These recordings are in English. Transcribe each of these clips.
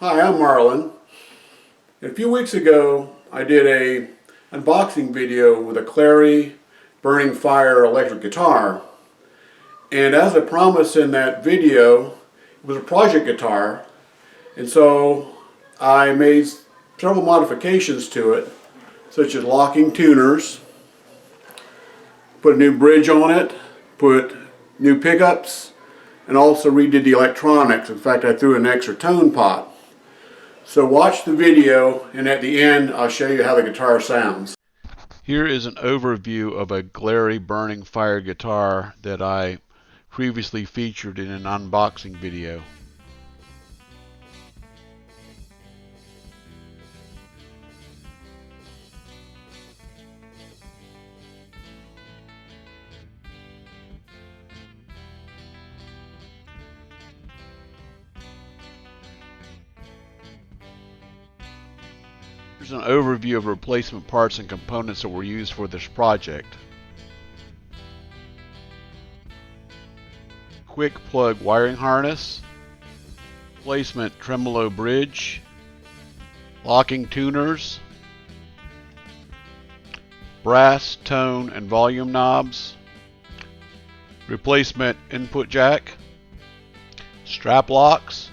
Hi, I'm Marlon. A few weeks ago I did a unboxing video with a Glarry Burning Fire electric guitar, and as I promised in that video, it was a project guitar, and so I made several modifications to it, such as locking tuners, put a new bridge on it, put new pickups, and also redid the electronics. In fact, I threw an extra tone pot. So watch the video, and at the end I'll show you how the guitar sounds. Here is an overview of a Glarry Burning Fire guitar that I previously featured in an unboxing video. Here's an overview of replacement parts and components that were used for this project. KWIKPLUG wiring harness, replacement tremolo bridge, locking tuners, brass, tone, and volume knobs, replacement input jack, strap locks,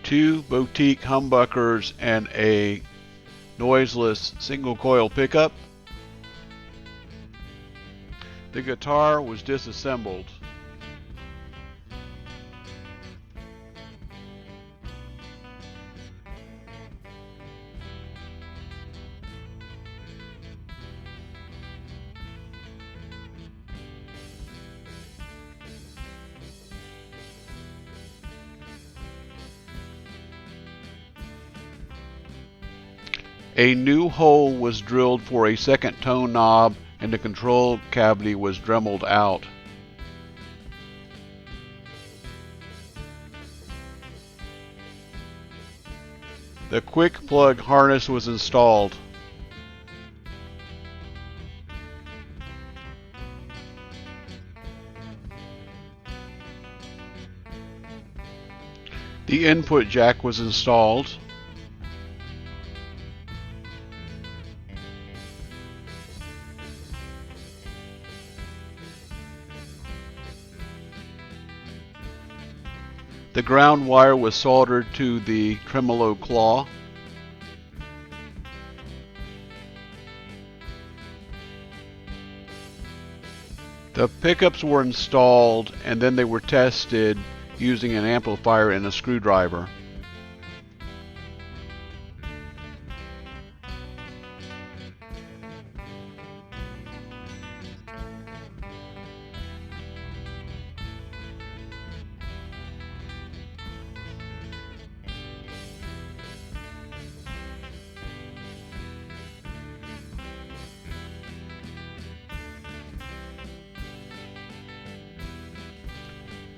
2 boutique humbuckers and a noiseless single coil pickup. The guitar was disassembled. A new hole was drilled for a second tone knob, and the control cavity was dremeled out. The KWIKPLUG harness was installed. The input jack was installed. The ground wire was soldered to the tremolo claw. The pickups were installed, and then they were tested using an amplifier and a screwdriver.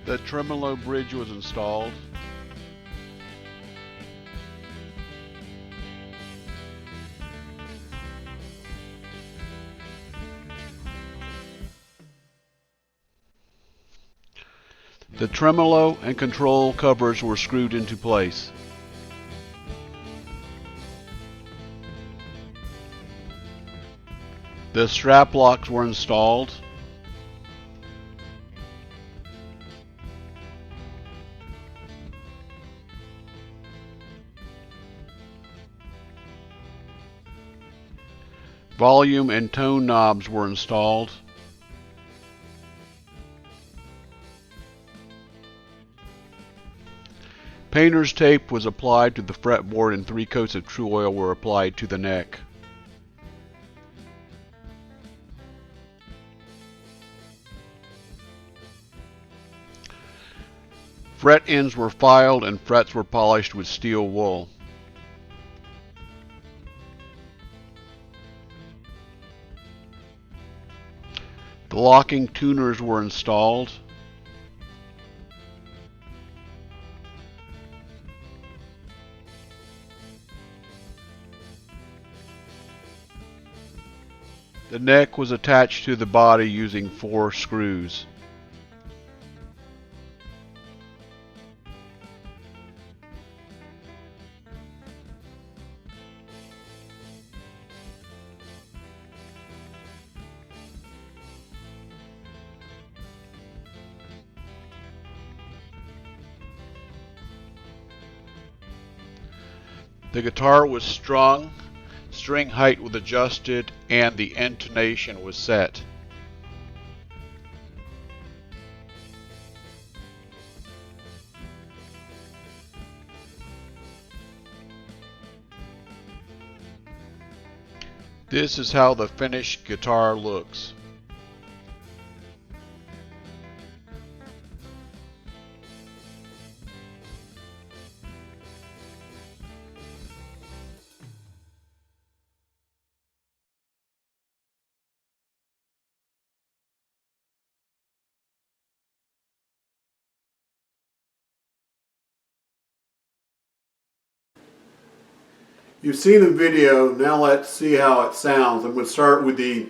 The tremolo bridge was installed. The tremolo and control covers were screwed into place. The strap locks were installed. Volume and tone knobs were installed. Painter's tape was applied to the fretboard, and 3 coats of true oil were applied to the neck. Fret ends were filed and frets were polished with steel wool. The locking tuners were installed. The neck was attached to the body using 4 screws. The guitar was strung, string height was adjusted, and the intonation was set. This is how the finished guitar looks. You've seen the video, now let's see how it sounds. I'm going to start with the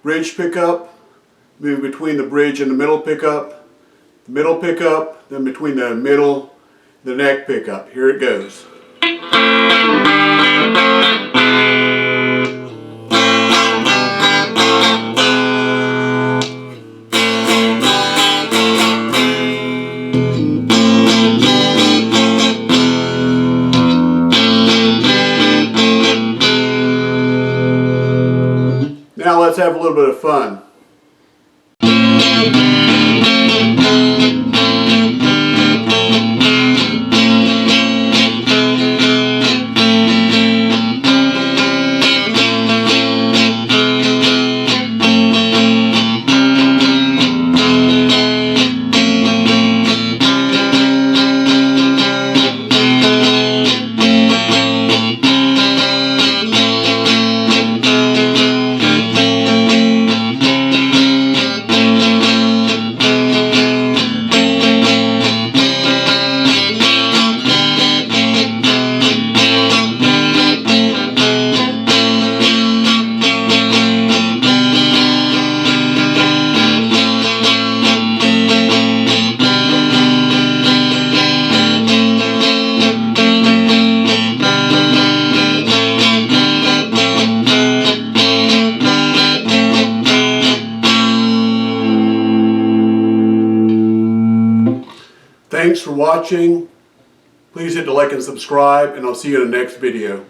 bridge pickup, move between the bridge and the middle pickup, then between the middle, the neck pickup. Here it goes. Now let's have a little bit of fun. Thanks for watching. Please hit the like and subscribe, and I'll see you in the next video.